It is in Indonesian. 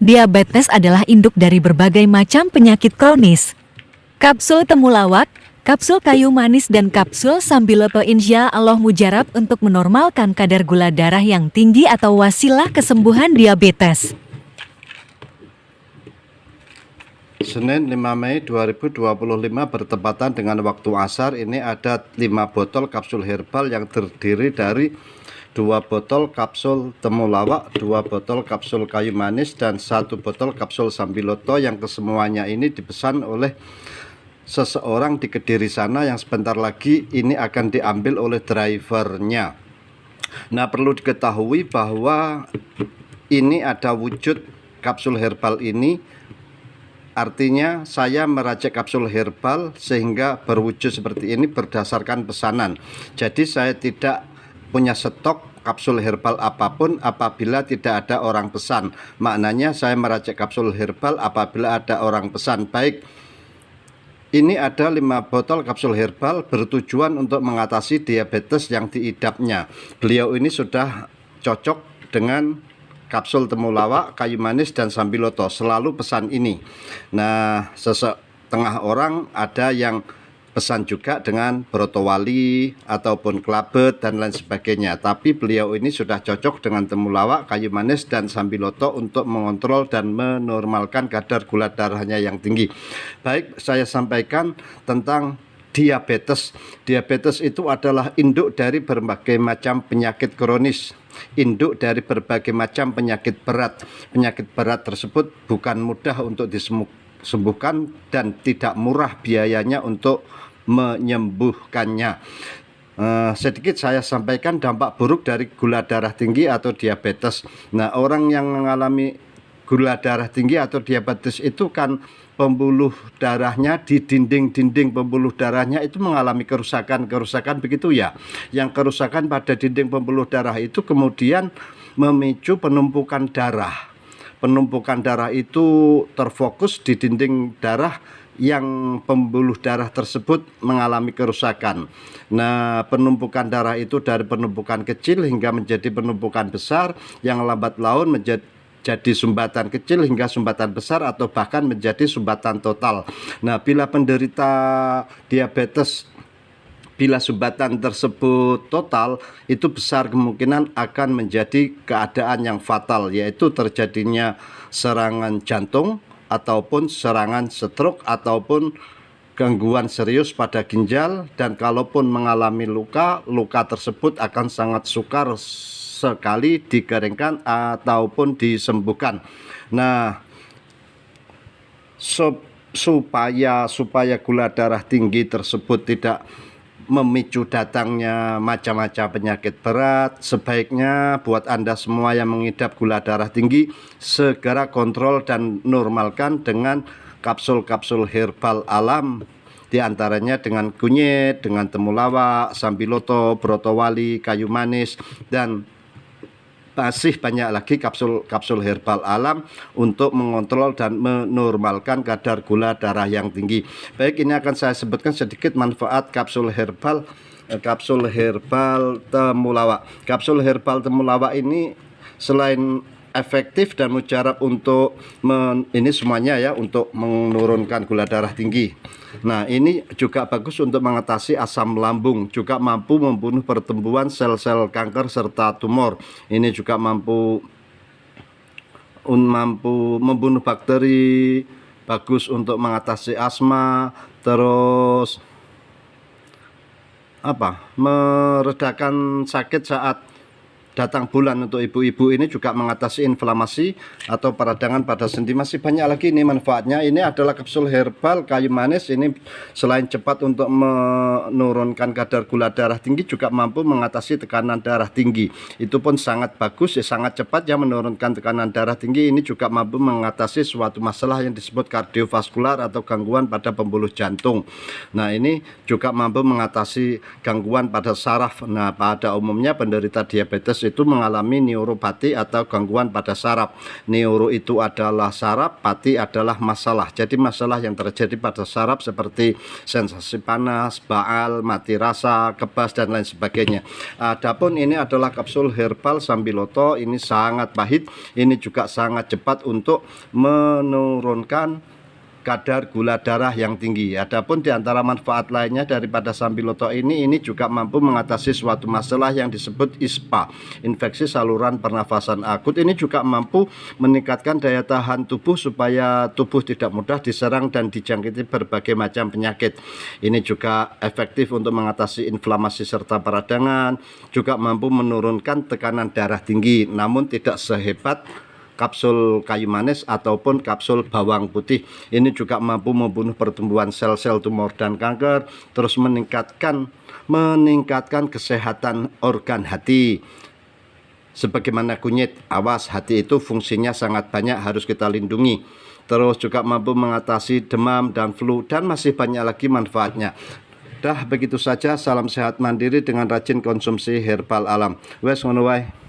Diabetes adalah induk dari berbagai macam penyakit kronis. Kapsul temulawak, kapsul kayu manis dan kapsul sambiloto insya Allah mujarab untuk menormalkan kadar gula darah yang tinggi atau wasilah kesembuhan diabetes. Senin 5 Mei 2025 bertepatan dengan waktu asar. Ini ada 5 botol kapsul herbal yang terdiri dari 2 botol kapsul temulawak, 2 botol kapsul kayu manis, dan 1 botol kapsul sambiloto yang kesemuanya ini dipesan oleh seseorang di Kediri sana yang sebentar lagi ini akan diambil oleh drivernya. Nah, perlu diketahui bahwa ini ada wujud kapsul herbal ini, artinya saya meracik kapsul herbal sehingga berwujud seperti ini berdasarkan pesanan. Jadi saya tidak punya stok kapsul herbal apapun apabila tidak ada orang pesan. Maknanya saya meracik kapsul herbal apabila ada orang pesan. Baik, ini ada 5 botol kapsul herbal bertujuan untuk mengatasi diabetes yang diidapnya. Beliau ini sudah cocok dengan kapsul temulawak, kayu manis, dan sambiloto. Selalu pesan ini. Nah, setengah orang ada yang pesan juga dengan brotowali ataupun klabet dan lain sebagainya. Tapi beliau ini sudah cocok dengan temulawak, kayu manis, dan sambiloto untuk mengontrol dan menormalkan kadar gula darahnya yang tinggi. Baik, saya sampaikan tentang diabetes. Diabetes itu adalah induk dari berbagai macam penyakit kronis, induk dari berbagai macam penyakit berat. Penyakit berat tersebut bukan mudah untuk disembuhkan dan tidak murah biayanya untuk menyembuhkannya. Sedikit saya sampaikan dampak buruk dari gula darah tinggi atau diabetes. Nah, orang yang mengalami gula darah tinggi atau diabetes itu kan pembuluh darahnya di dinding-dinding pembuluh darahnya itu mengalami kerusakan begitu ya. Yang kerusakan pada dinding pembuluh darah itu kemudian memicu penumpukan darah. Penumpukan darah itu terfokus di dinding darah yang pembuluh darah tersebut mengalami kerusakan. Nah, penumpukan darah itu dari penumpukan kecil hingga menjadi penumpukan besar, yang lambat laun jadi sumbatan kecil hingga sumbatan besar atau bahkan menjadi sumbatan total. Nah, bila penderita diabetes, bila sumbatan tersebut total, itu besar kemungkinan akan menjadi keadaan yang fatal, yaitu terjadinya serangan jantung ataupun serangan stroke ataupun gangguan serius pada ginjal. Dan kalaupun mengalami luka tersebut akan sangat sukar sekali dikeringkan ataupun disembuhkan. Nah, supaya gula darah tinggi tersebut tidak memicu datangnya macam-macam penyakit berat, sebaiknya buat Anda semua yang mengidap gula darah tinggi segera kontrol dan normalkan dengan kapsul-kapsul herbal alam, diantaranya dengan kunyit, dengan temulawak, sambiloto, brotowali, kayu manis, dan masih banyak lagi kapsul herbal alam untuk mengontrol dan menormalkan kadar gula darah yang tinggi. Baik, ini akan saya sebutkan sedikit manfaat kapsul herbal temulawak. Kapsul herbal temulawak ini selain efektif dan mujarab untuk ini semuanya ya, untuk menurunkan gula darah tinggi. Nah, ini juga bagus untuk mengatasi asam lambung, juga mampu membunuh pertumbuhan sel-sel kanker serta tumor. Ini juga mampu membunuh bakteri, bagus untuk mengatasi asma, terus meredakan sakit saat datang bulan. Untuk ibu-ibu ini juga mengatasi inflamasi atau peradangan pada sendi. Masih banyak lagi ini manfaatnya. Ini adalah kapsul herbal kayu manis. Ini selain cepat untuk menurunkan kadar gula darah tinggi, juga mampu mengatasi tekanan darah tinggi. Itu pun sangat bagus, sangat cepat ya menurunkan tekanan darah tinggi. Ini juga mampu mengatasi suatu masalah yang disebut kardiovaskular atau gangguan pada pembuluh jantung. Nah, ini juga mampu mengatasi gangguan pada saraf. Nah, pada umumnya penderita diabetes itu mengalami neuropati atau gangguan pada saraf. Neuro itu adalah saraf, pati adalah masalah. Jadi masalah yang terjadi pada saraf seperti sensasi panas, baal, mati rasa, kebas dan lain sebagainya. Adapun ini adalah kapsul herbal Sambiloto, ini sangat pahit, ini juga sangat cepat untuk menurunkan kadar gula darah yang tinggi. Adapun di antara manfaat lainnya daripada Sambiloto ini juga mampu mengatasi suatu masalah yang disebut ISPA, infeksi saluran pernafasan akut. Ini juga mampu meningkatkan daya tahan tubuh supaya tubuh tidak mudah diserang dan dijangkiti berbagai macam penyakit. Ini juga efektif untuk mengatasi inflamasi serta peradangan, juga mampu menurunkan tekanan darah tinggi, namun tidak sehebat kapsul kayu manis ataupun kapsul bawang putih. Ini juga mampu membunuh pertumbuhan sel-sel tumor dan kanker, terus meningkatkan kesehatan organ hati. Sebagaimana kunyit, awas, hati itu fungsinya sangat banyak, harus kita lindungi. Terus juga mampu mengatasi demam dan flu, dan masih banyak lagi manfaatnya. Dah begitu saja, salam sehat mandiri dengan rajin konsumsi herbal alam. Wes ngono wae.